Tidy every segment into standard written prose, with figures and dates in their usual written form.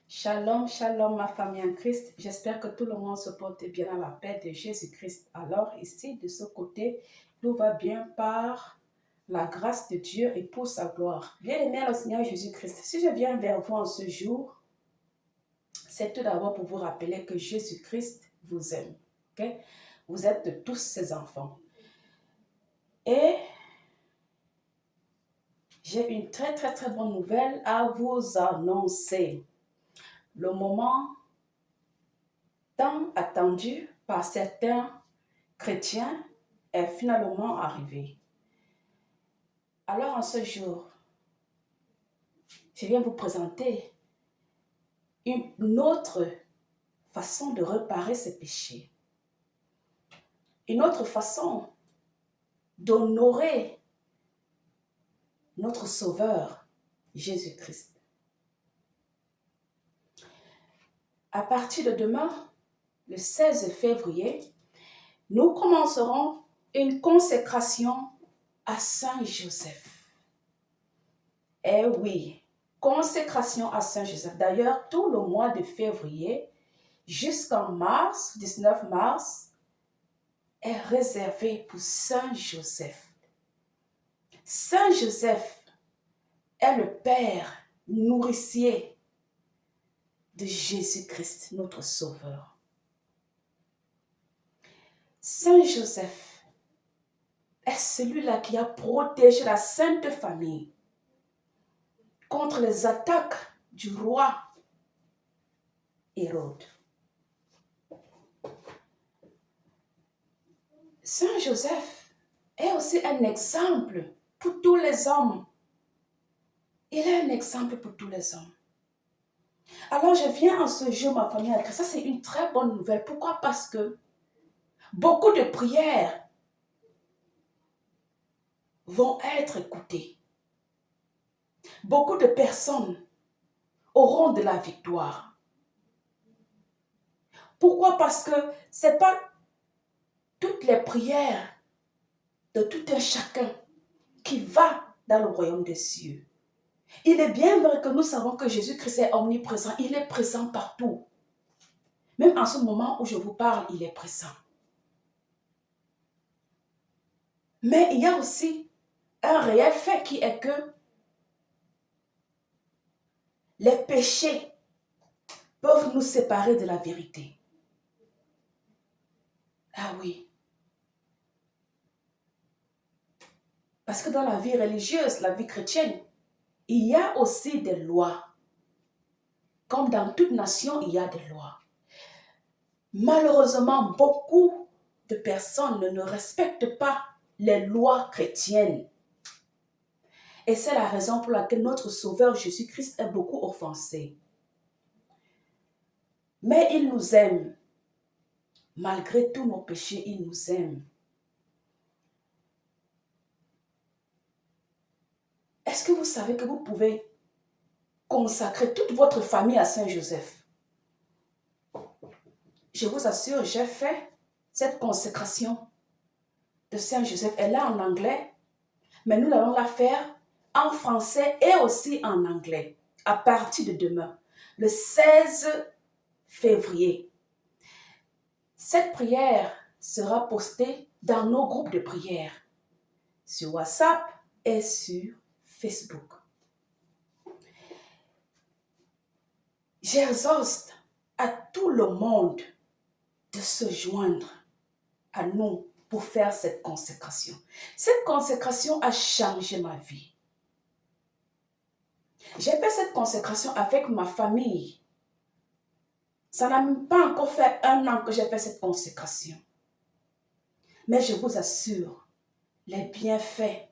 Shalom, shalom ma famille en Christ. J'espère que tout le monde se porte bien dans la paix de Jésus-Christ. Alors ici, de ce côté, tout va bien par la grâce de Dieu et pour sa gloire. Bien-aimé le Seigneur Jésus-Christ, si je viens vers vous en ce jour, c'est tout d'abord pour vous rappeler que Jésus-Christ vous aime. Okay? Vous êtes de tous ses enfants. Et j'ai une très bonne nouvelle à vous annoncer. Le moment tant attendu par certains chrétiens est finalement arrivé. Alors en ce jour, je viens vous présenter une autre façon de réparer ses péchés. Une autre façon d'honorer notre Sauveur, Jésus-Christ. À partir de demain, le 16 février, nous commencerons une consécration à Saint Joseph. Eh oui, consécration à Saint Joseph. D'ailleurs, tout le mois de février jusqu'en mars, 19 mars, est réservé pour Saint Joseph. Saint Joseph est le père nourricier de Jésus-Christ, notre Sauveur. Saint Joseph est celui-là qui a protégé la Sainte Famille contre les attaques du roi Hérode. Saint Joseph est aussi un exemple pour tous les hommes. Il est un exemple pour tous les hommes. Alors je viens en ce jour, ma famille, ça c'est une très bonne nouvelle. Pourquoi? Parce que beaucoup de prières vont être écoutées. Beaucoup de personnes auront de la victoire. Pourquoi? Parce que ce n'est pas toutes les prières de tout un chacun qui va dans le royaume des cieux. Il est bien vrai que nous savons que Jésus-Christ est omniprésent. Il est présent partout. Même en ce moment où je vous parle, il est présent. Mais il y a aussi un réel fait qui est que les péchés peuvent nous séparer de la vérité. Ah oui. Parce que dans la vie religieuse, la vie chrétienne, il y a aussi des lois. Comme dans toute nation, il y a des lois. Malheureusement, beaucoup de personnes ne respectent pas les lois chrétiennes. Et c'est la raison pour laquelle notre Sauveur Jésus-Christ est beaucoup offensé. Mais il nous aime. Malgré tous nos péchés, il nous aime. Est-ce que vous savez que vous pouvez consacrer toute votre famille à Saint Joseph? Je vous assure, j'ai fait cette consécration de Saint Joseph. Elle est en anglais, mais nous allons la faire en français et aussi en anglais à partir de demain, le 16 février. Cette prière sera postée dans nos groupes de prière sur WhatsApp et sur Facebook. J'exhorte à tout le monde de se joindre à nous pour faire cette consécration. Cette consécration a changé ma vie. J'ai fait cette consécration avec ma famille. Ça n'a même pas encore fait 1 an que j'ai fait cette consécration. Mais je vous assure, les bienfaits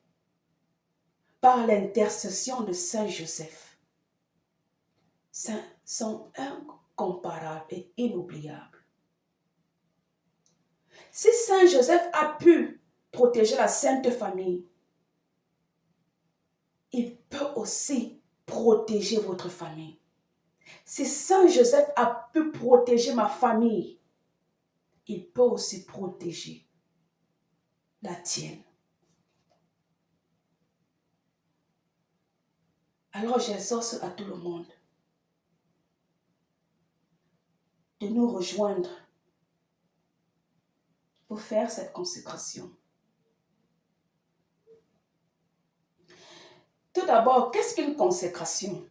par l'intercession de Saint Joseph sont incomparables et inoubliables. Si Saint Joseph a pu protéger la Sainte Famille, il peut aussi protéger votre famille. Si Saint Joseph a pu protéger ma famille, il peut aussi protéger la tienne. Alors j'exhorte à tout le monde de nous rejoindre pour faire cette consécration. Tout d'abord, qu'est-ce qu'une consécration?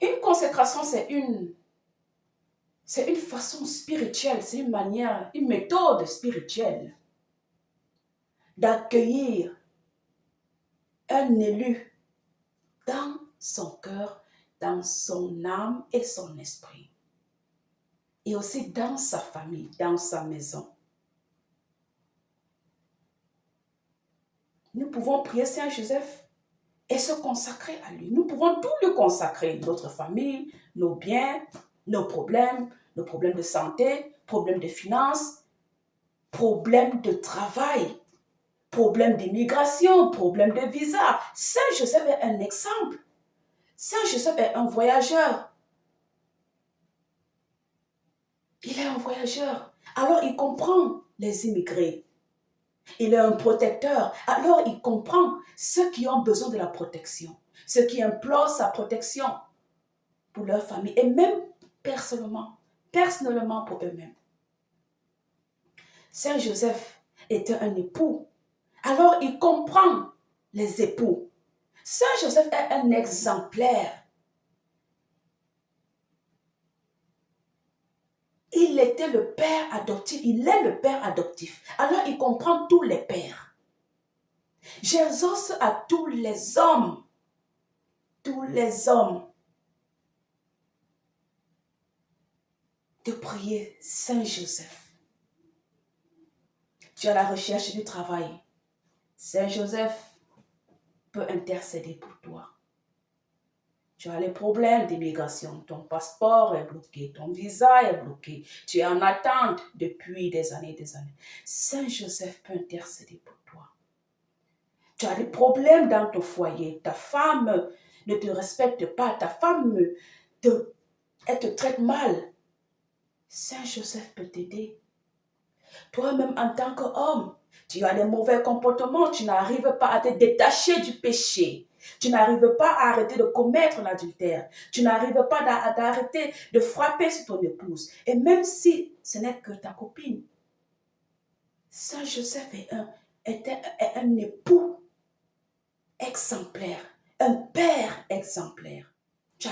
Une consécration, c'est une façon spirituelle, c'est une manière, une méthode spirituelle d'accueillir un élu dans son cœur, dans son âme et son esprit. Et aussi dans sa famille, dans sa maison. Nous pouvons prier Saint Joseph et se consacrer à lui. Nous pouvons tout lui consacrer, notre famille, nos biens, nos problèmes de santé, problèmes de finances, problèmes de travail, problèmes d'immigration, problèmes de visa. Saint Joseph est un exemple. Saint Joseph est un voyageur. Il est un voyageur. Alors il comprend les immigrés. Il est un protecteur. Alors il comprend ceux qui ont besoin de la protection. Ceux qui implorent sa protection pour leur famille. Et même personnellement pour eux-mêmes. Saint Joseph était un époux. Alors il comprend les époux. Saint Joseph est un exemplaire. Il était le père adoptif. Il est le père adoptif. Alors il comprend tous les pères. J'exhorte à tous les hommes, de prier Saint Joseph. Tu as la recherche du travail. Saint Joseph peut intercéder pour toi. Tu as les problèmes d'immigration. Ton passeport est bloqué, ton visa est bloqué. Tu es en attente depuis des années. Saint Joseph peut intercéder pour toi. Tu as des problèmes dans ton foyer. Ta femme ne te respecte pas. Ta femme elle te traite mal. Saint Joseph peut t'aider. Toi-même, en tant qu'homme, tu as des mauvais comportements. Tu n'arrives pas à te détacher du péché. Tu n'arrives pas à arrêter de commettre l'adultère. Tu n'arrives pas à arrêter de frapper sur ton épouse. Et même si ce n'est que ta copine, Saint Joseph était un époux exemplaire, un père exemplaire. Tu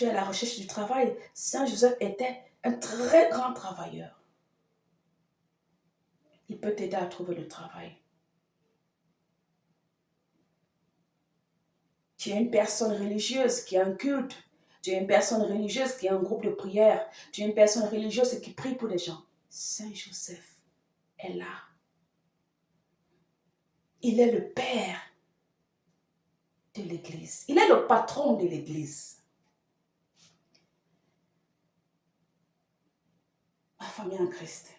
es à la recherche du travail. Saint Joseph était un très grand travailleur. Il peut t'aider à trouver le travail. Tu es une personne religieuse qui a un culte. Tu es une personne religieuse qui a un groupe de prière. Tu es une personne religieuse qui prie pour les gens. Saint Joseph est là. Il est le père de l'Église. Il est le patron de l'Église. Ma famille en Christ.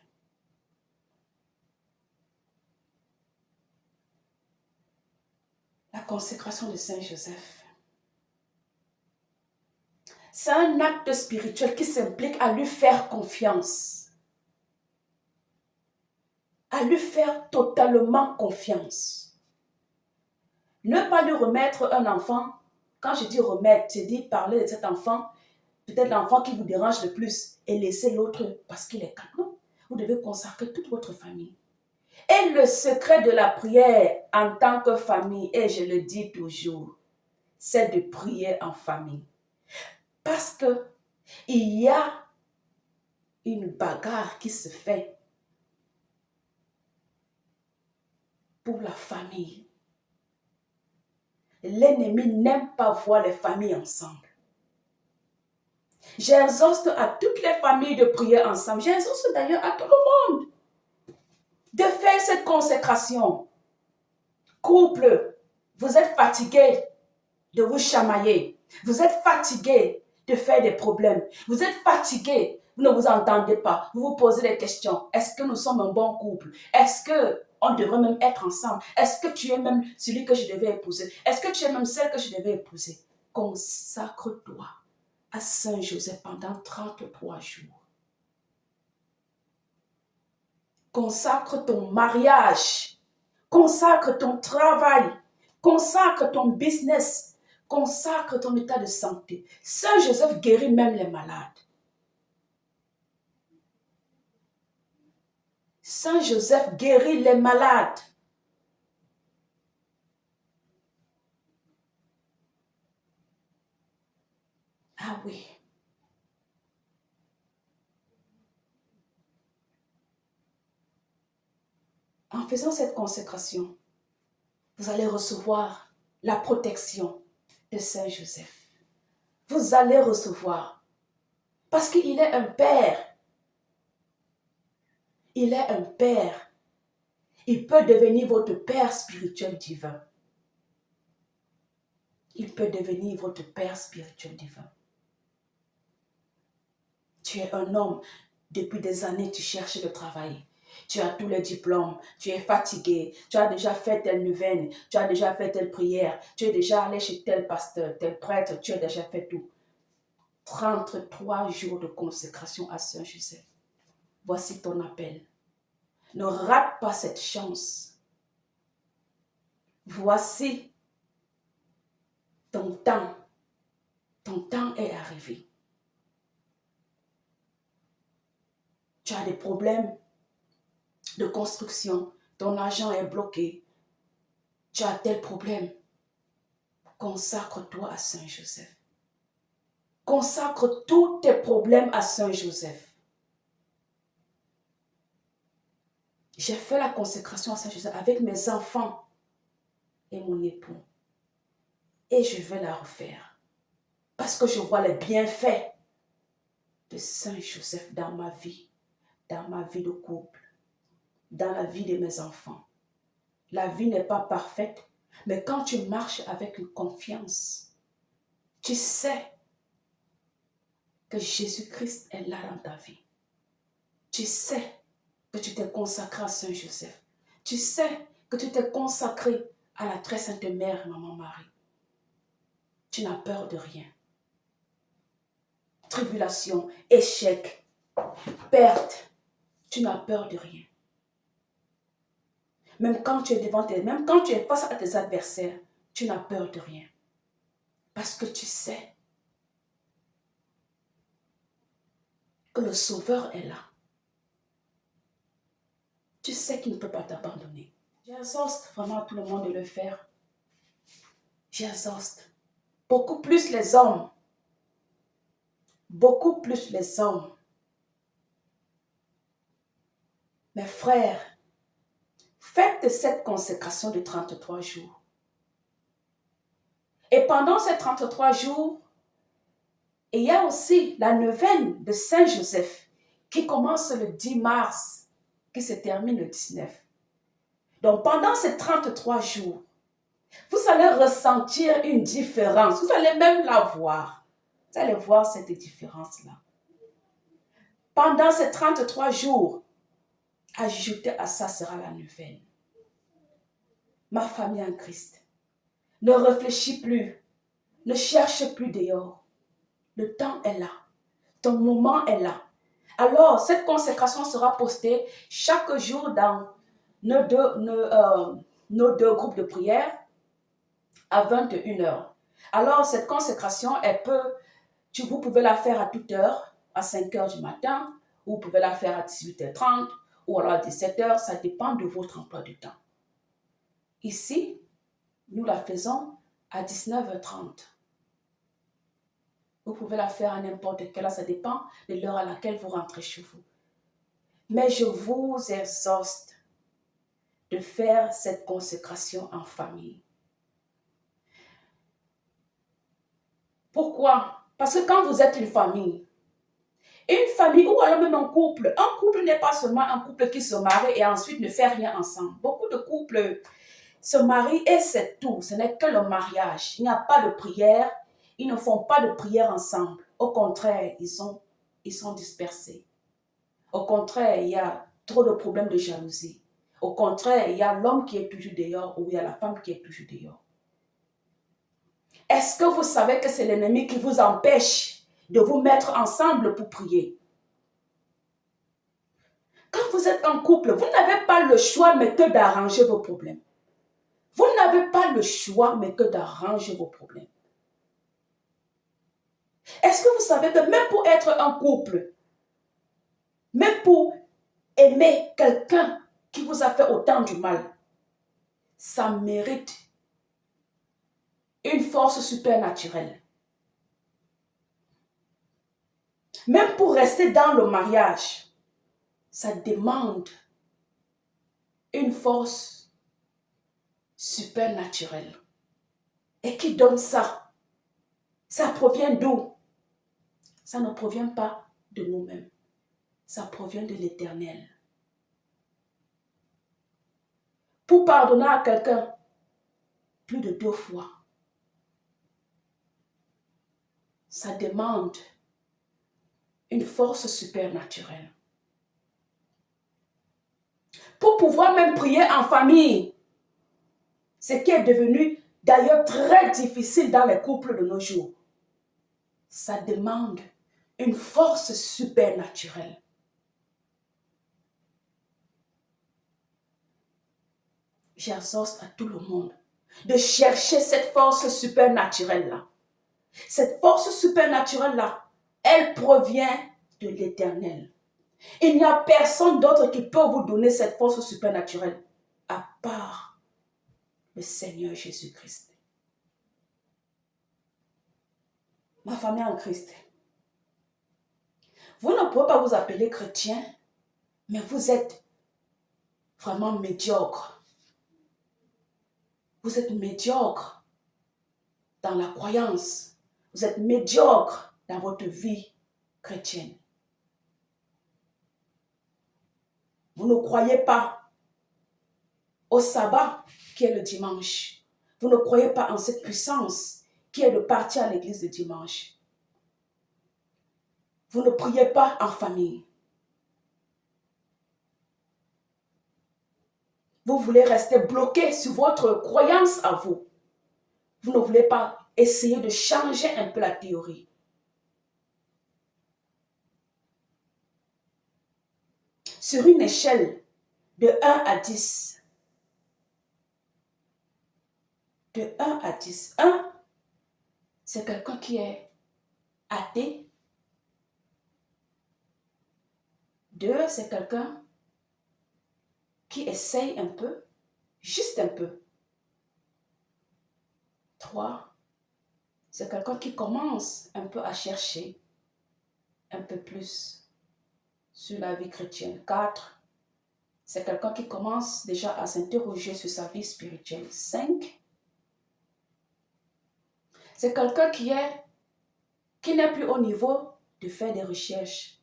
La consécration de Saint Joseph. C'est un acte spirituel qui s'implique à lui faire confiance. À lui faire totalement confiance. Ne pas lui remettre un enfant. Quand je dis remettre, c'est dire parler de cet enfant, peut-être l'enfant qui vous dérange le plus, et laisser l'autre parce qu'il est calme. Non, vous devez consacrer toute votre famille. Et le secret de la prière en tant que famille, et je le dis toujours, c'est de prier en famille. Parce que il y a une bagarre qui se fait pour la famille. L'ennemi n'aime pas voir les familles ensemble. J'exhorte à toutes les familles de prier ensemble. J'exhorte d'ailleurs à tout le monde de faire cette consécration. Couple, vous êtes fatigués de vous chamailler. Vous êtes fatigués de faire des problèmes. Vous êtes fatigués, vous ne vous entendez pas. Vous vous posez des questions. Est-ce que nous sommes un bon couple? Est-ce qu'on devrait même être ensemble? Est-ce que tu es même celui que je devais épouser? Est-ce que tu es même celle que je devais épouser? Consacre-toi à Saint Joseph pendant 33 jours. Consacre ton mariage. Consacre ton travail. Consacre ton business. Consacre ton état de santé. Saint Joseph guérit même les malades. Saint Joseph guérit les malades. Ah oui. En faisant cette consécration, vous allez recevoir la protection de Saint Joseph. Vous allez recevoir. Parce qu'il est un père. Il est un père. Il peut devenir votre père spirituel divin. Il peut devenir votre père spirituel divin. Tu es un homme, depuis des années, tu cherches le travail. Tu as tous les diplômes, tu es fatigué, tu as déjà fait telle neuvaine, tu as déjà fait telle prière, tu es déjà allé chez tel pasteur, tel prêtre, tu as déjà fait tout. 33 jours de consécration à Saint Joseph. Voici ton appel. Ne rate pas cette chance. Voici ton temps. Ton temps est arrivé. Tu as des problèmes de construction. Ton argent est bloqué. Tu as tel problème. Consacre-toi à Saint Joseph. Consacre tous tes problèmes à Saint Joseph. J'ai fait la consécration à Saint Joseph avec mes enfants et mon époux. Et je vais la refaire. Parce que je vois les bienfaits de Saint Joseph dans ma vie de couple, dans la vie de mes enfants. La vie n'est pas parfaite, mais quand tu marches avec une confiance, tu sais que Jésus-Christ est là dans ta vie. Tu sais que tu t'es consacré à Saint Joseph. Tu sais que tu t'es consacré à la très sainte mère, Maman Marie. Tu n'as peur de rien. Tribulation, échec, perte, tu n'as peur de rien. Même quand tu es face à tes adversaires, tu n'as peur de rien. Parce que tu sais que le Sauveur est là. Tu sais qu'il ne peut pas t'abandonner. J'exhorte vraiment tout le monde de le faire. J'exhorte. Beaucoup plus les hommes. Beaucoup plus les hommes. Mes frères, faites cette consécration de 33 jours. Et pendant ces 33 jours, il y a aussi la neuvaine de Saint Joseph qui commence le 10 mars, qui se termine le 19. Donc pendant ces 33 jours, vous allez ressentir une différence. Vous allez même la voir. Vous allez voir cette différence-là. Pendant ces 33 jours, ajouté à ça sera la neuvaine. Ma famille en Christ, ne réfléchis plus, ne cherche plus dehors. Le temps est là, ton moment est là. Alors, cette consécration sera postée chaque jour dans nos deux groupes de prière à 21h. Alors, cette consécration, vous pouvez la faire à toute heure, à 5h du matin, ou vous pouvez la faire à 18h30, ou alors à 17h, ça dépend de votre emploi du temps. Ici, nous la faisons à 19h30. Vous pouvez la faire à n'importe quelle heure, ça dépend de l'heure à laquelle vous rentrez chez vous. Mais je vous exhorte de faire cette consécration en famille. Pourquoi? Parce que quand vous êtes une famille ou alors même un couple n'est pas seulement un couple qui se marie et ensuite ne fait rien ensemble. Beaucoup de couples se marient et c'est tout. Ce n'est que le mariage. Il n'y a pas de prière. Ils ne font pas de prière ensemble. Au contraire, ils sont dispersés. Au contraire, il y a trop de problèmes de jalousie. Au contraire, il y a l'homme qui est toujours dehors ou il y a la femme qui est toujours dehors. Est-ce que vous savez que c'est l'ennemi qui vous empêche de vous mettre ensemble pour prier? Quand vous êtes en couple, vous n'avez pas le choix mais que d'arranger vos problèmes. Vous n'avez pas le choix mais que d'arranger vos problèmes. Est-ce que vous savez que même pour être un couple, même pour aimer quelqu'un qui vous a fait autant du mal, ça mérite une force supernaturelle. Même pour rester dans le mariage, ça demande une force supernaturelle. Et qui donne ça? Ça provient d'où? Ça ne provient pas de nous-mêmes. Ça provient de l'Éternel. Pour pardonner à quelqu'un plus de 2 fois, ça demande une force supernaturelle. Pour pouvoir même prier en famille, ce qui est devenu d'ailleurs très difficile dans les couples de nos jours, ça demande une force supernaturelle. J'exhorte à tout le monde de chercher cette force supernaturelle-là. Cette force supernaturelle-là, elle provient de l'Éternel. Il n'y a personne d'autre qui peut vous donner cette force supernaturelle à part le Seigneur Jésus-Christ. Ma famille en Christ, vous ne pouvez pas vous appeler chrétien, mais vous êtes vraiment médiocre. Vous êtes médiocre dans la croyance. Vous êtes médiocre dans votre vie chrétienne. Vous ne croyez pas au sabbat qui est le dimanche. Vous ne croyez pas en cette puissance qui est de partir à l'église le dimanche. Vous ne priez pas en famille. Vous voulez rester bloqué sur votre croyance à vous. Vous ne voulez pas essayer de changer un peu la théorie. Sur une échelle de 1 à 10, de 1 à 10, 1, c'est quelqu'un qui est athée. 2, c'est quelqu'un qui essaye un peu, juste un peu. 3, c'est quelqu'un qui commence un peu à chercher un peu plus sur la vie chrétienne. 4, c'est quelqu'un qui commence déjà à s'interroger sur sa vie spirituelle. 5, c'est quelqu'un qui n'est plus au niveau de faire des recherches,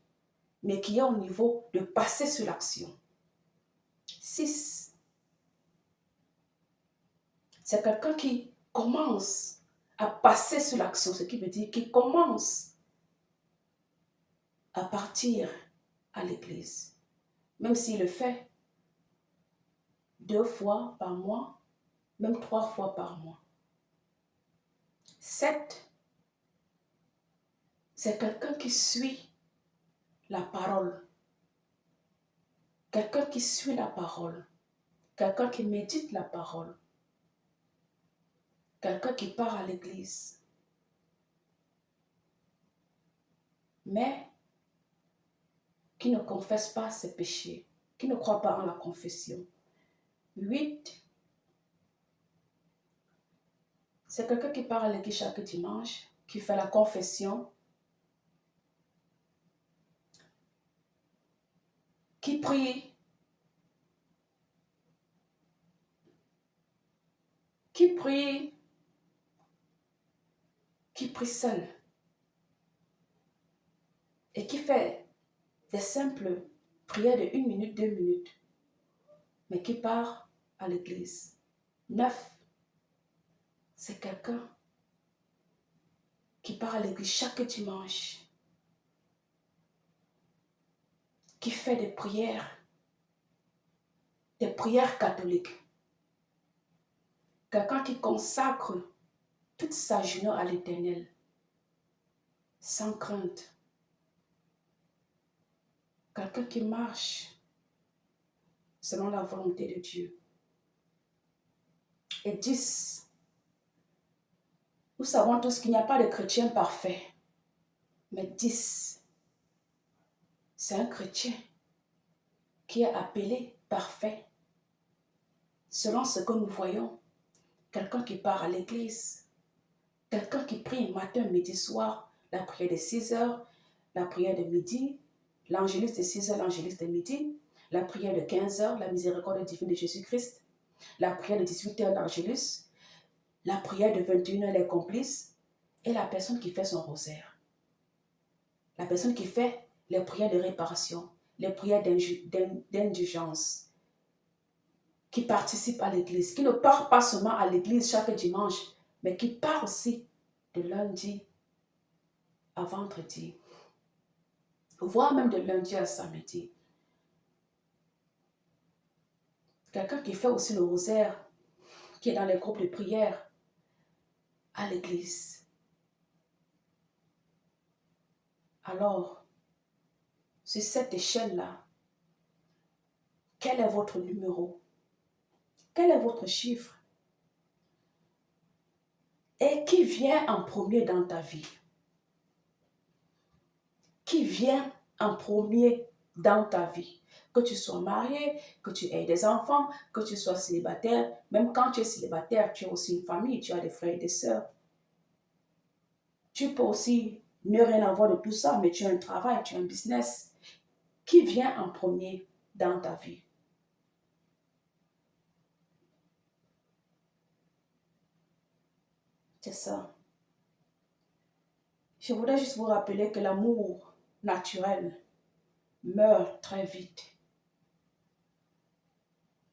mais qui est au niveau de passer sur l'action. 6, c'est quelqu'un qui commence à passer sur l'action, ce qui veut dire qu'il commence à partir à l'église. Même s'il le fait 2 fois par mois, même 3 fois par mois. 7, c'est quelqu'un qui suit la parole. Quelqu'un qui suit la parole. Quelqu'un qui médite la parole. Quelqu'un qui part à l'église. Mais qui ne confesse pas ses péchés. Qui ne croit pas en la confession. 8, c'est quelqu'un qui part à l'église chaque dimanche, qui fait la confession, qui prie, qui prie seul et qui fait des simples prières de 1 minute, 2 minutes, mais qui part à l'église. 9, c'est quelqu'un qui part à l'église chaque dimanche, qui fait des prières catholiques. Quelqu'un qui consacre toute sa journée à l'Éternel, sans crainte. Quelqu'un qui marche selon la volonté de Dieu. Et 10, nous savons tous qu'il n'y a pas de chrétien parfait. Mais 10, c'est un chrétien qui est appelé parfait. Selon ce que nous voyons, quelqu'un qui part à l'église, quelqu'un qui prie matin, midi, soir, la prière de 6 heures, la prière de midi, l'angélus de 6 heures, l'angélus de midi, la prière de 15 heures, la miséricorde divine de Jésus-Christ, la prière de 18 heures, l'angélus, la prière de 21 heures, les complices, et la personne qui fait son rosaire. La personne qui fait les prières de réparation, les prières d'indulgence, qui participe à l'église, qui ne part pas seulement à l'église chaque dimanche, mais qui part aussi de lundi à vendredi, voire même de lundi à samedi. Quelqu'un qui fait aussi le rosaire, qui est dans les groupes de prière à l'église. Alors, sur cette échelle-là, quel est votre numéro? Quel est votre chiffre? Et qui vient en premier dans ta vie? Qui vient en premier dans ta vie? Que tu sois marié, que tu aies des enfants, que tu sois célibataire. Même quand tu es célibataire, tu as aussi une famille, tu as des frères et des sœurs. Tu peux aussi ne rien avoir de tout ça, mais tu as un travail, tu as un business. Qui vient en premier dans ta vie? C'est ça. Je voudrais juste vous rappeler que l'amour naturel meurt très vite.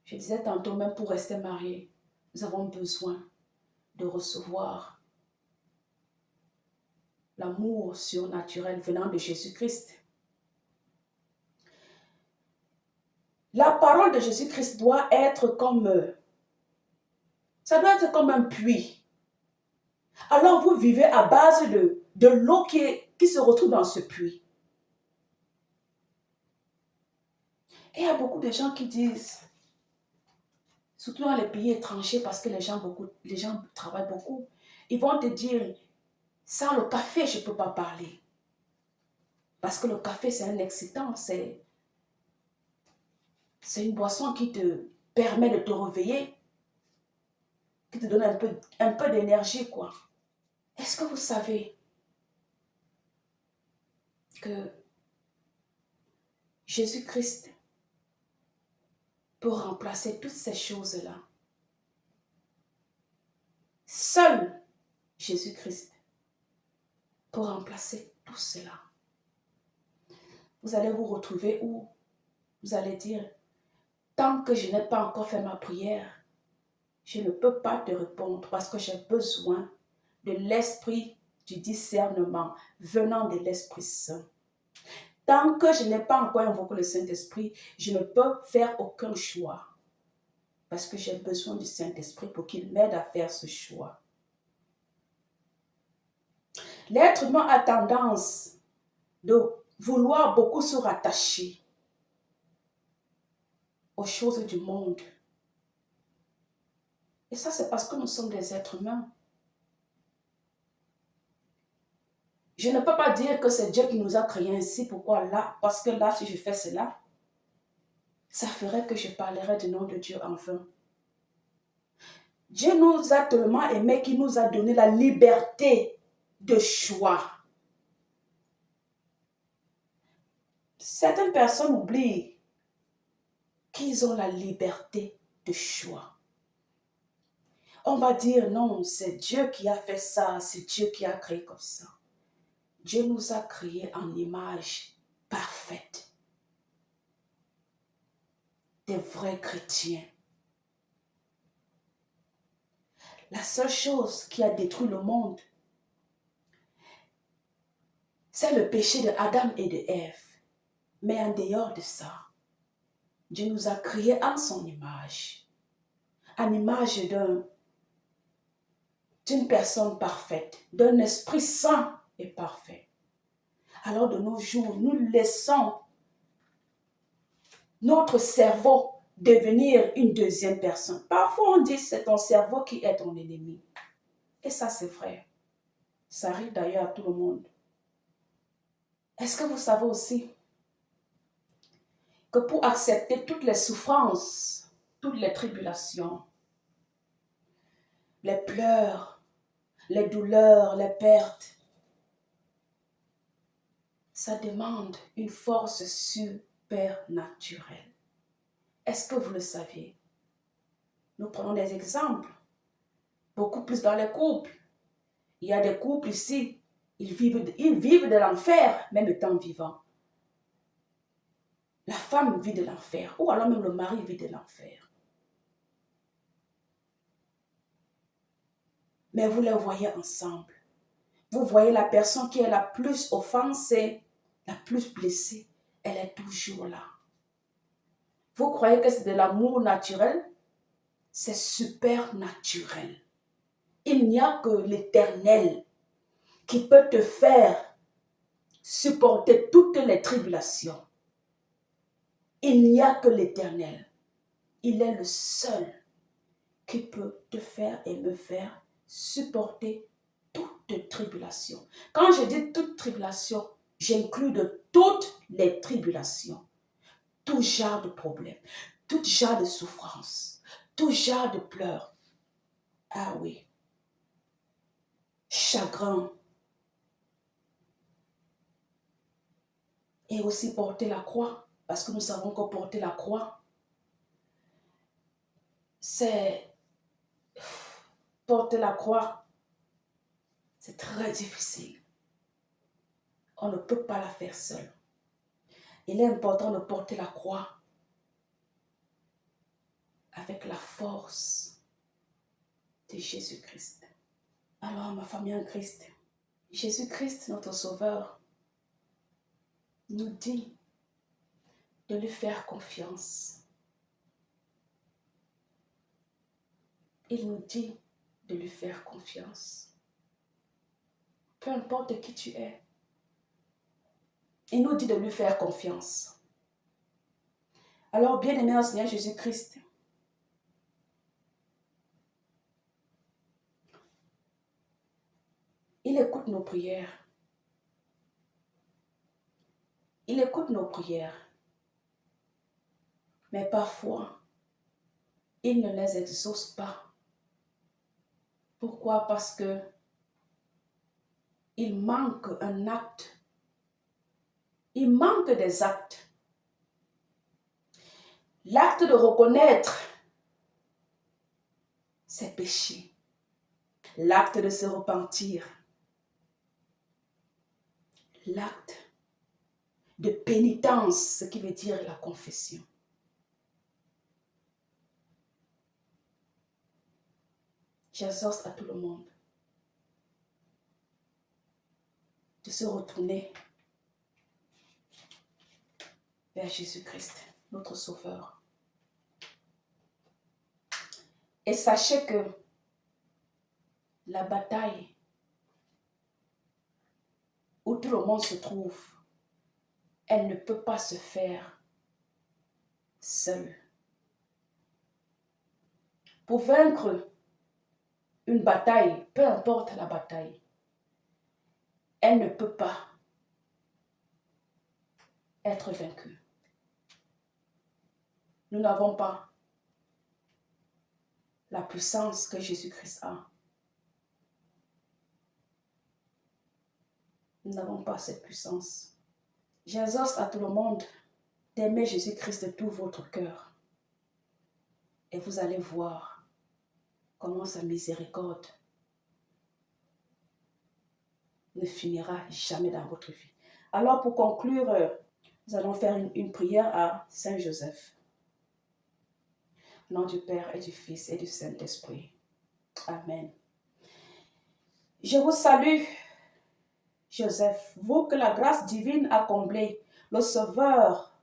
Je disais tantôt, même pour rester marié, nous avons besoin de recevoir l'amour surnaturel venant de Jésus-Christ. La parole de Jésus-Christ doit être ça doit être comme un puits. Alors vous vivez à base de l'eau qui se retrouve dans ce puits. Et il y a beaucoup de gens qui disent, surtout dans les pays étrangers, parce que les gens travaillent beaucoup, ils vont te dire, sans le café, je ne peux pas parler. Parce que le café, c'est un excitant, c'est une boisson qui te permet de te réveiller, qui te donne un peu d'énergie, quoi. Est-ce que vous savez que Jésus-Christ peut remplacer toutes ces choses-là? Seul Jésus-Christ peut remplacer tout cela. Vous allez vous retrouver où vous allez dire, tant que je n'ai pas encore fait ma prière, je ne peux pas te répondre parce que j'ai besoin de l'esprit du discernement venant de l'Esprit Saint. Tant que je n'ai pas encore invoqué le Saint-Esprit, je ne peux faire aucun choix. Parce que j'ai besoin du Saint-Esprit pour qu'il m'aide à faire ce choix. L'être humain a tendance de vouloir beaucoup se rattacher aux choses du monde. Et ça, c'est parce que nous sommes des êtres humains. Je ne peux pas dire que c'est Dieu qui nous a créés ainsi. Pourquoi là? Parce que là, si je fais cela, ça ferait que je parlerais du nom de Dieu en vain. Dieu nous a tellement aimés qu'il nous a donné la liberté de choix. Certaines personnes oublient qu'ils ont la liberté de choix. On va dire non, c'est Dieu qui a fait ça, c'est Dieu qui a créé comme ça. Dieu nous a créés en image parfaite. Des vrais chrétiens. La seule chose qui a détruit le monde, c'est le péché de Adam et de Ève. Mais en dehors de ça, Dieu nous a créés en son image. En image d'une personne parfaite, d'un esprit saint et parfait. Alors de nos jours, nous laissons notre cerveau devenir une deuxième personne. Parfois on dit c'est ton cerveau qui est ton ennemi. Et ça c'est vrai. Ça arrive d'ailleurs à tout le monde. Est-ce que vous savez aussi que pour accepter toutes les souffrances, toutes les tribulations, les pleurs, les douleurs, les pertes, ça demande une force supernaturelle. Est-ce que vous le saviez? Nous prenons des exemples, beaucoup plus dans les couples. Il y a des couples ici, ils vivent de l'enfer, même étant vivants. La femme vit de l'enfer, ou alors même le mari vit de l'enfer. Mais vous les voyez ensemble. Vous voyez la personne qui est la plus offensée, la plus blessée, elle est toujours là. Vous croyez que c'est de l'amour naturel? C'est supernaturel. Il n'y a que l'Éternel qui peut te faire supporter toutes les tribulations. Il n'y a que l'Éternel. Il est le seul qui peut te faire et me faire supporter toute tribulation. Quand je dis toute tribulation, j'inclus de toutes les tribulations, tout genre de problème, tout genre de souffrance, tout genre de pleurs. Ah oui, chagrin. Et aussi porter la croix, parce que nous savons que porter la croix, c'est porter la croix, c'est très difficile. On ne peut pas la faire seul. Il est important de porter la croix avec la force de Jésus-Christ. Alors, ma famille en Christ, Jésus-Christ, notre Sauveur, nous dit de lui faire confiance. Il nous dit de lui faire confiance. Peu importe qui tu es, il nous dit de lui faire confiance. Alors, bien-aimé en Seigneur Jésus-Christ, il écoute nos prières. Il écoute nos prières. Mais parfois, il ne les exauce pas. Pourquoi? Parce que il manque un acte. Il manque des actes. L'acte de reconnaître ses péchés. L'acte de se repentir. L'acte de pénitence, ce qui veut dire la confession. J'exhorte à tout le monde de se retourner vers Jésus-Christ, notre Sauveur. Et sachez que la bataille où tout le monde se trouve, elle ne peut pas se faire seule. Pour vaincre une bataille, peu importe la bataille, elle ne peut pas être vaincue. Nous n'avons pas la puissance que Jésus-Christ a. Nous n'avons pas cette puissance. J'exhorte à tout le monde d'aimer Jésus-Christ de tout votre cœur. Et vous allez voir comment sa miséricorde ne finira jamais dans votre vie. Alors pour conclure, nous allons faire une prière à Saint Joseph. Au nom du Père et du Fils et du Saint-Esprit. Amen. Je vous salue, Joseph, vous que la grâce divine a comblé, le Sauveur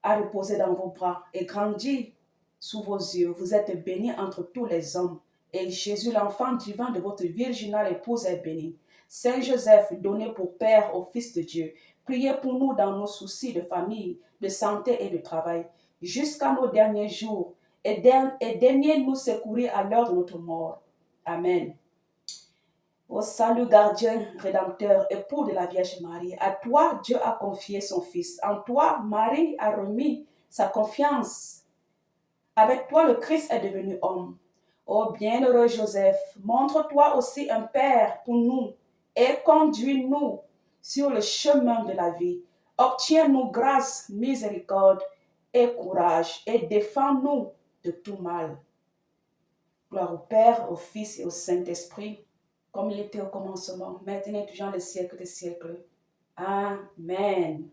a reposé dans vos bras et grandi sous vos yeux. Vous êtes béni entre tous les hommes, et Jésus, l'enfant divin de votre virginale épouse, est béni. Saint Joseph, donné pour Père au Fils de Dieu, priez pour nous dans nos soucis de famille, de santé et de travail, jusqu'à nos derniers jours, et daignez-nous secourir à l'heure de notre mort. Amen. Ô salut gardien, rédempteur, époux de la Vierge Marie, à toi Dieu a confié son Fils. En toi, Marie a remis sa confiance. Avec toi, le Christ est devenu homme. Ô bienheureux Joseph, montre-toi aussi un Père pour nous et conduis-nous sur le chemin de la vie. Obtiens-nous grâce, miséricorde et courage et défends-nous de tout mal. Gloire au Père, au Fils et au Saint-Esprit, comme il était au commencement, maintenant et toujours dans les siècles des siècles. Amen.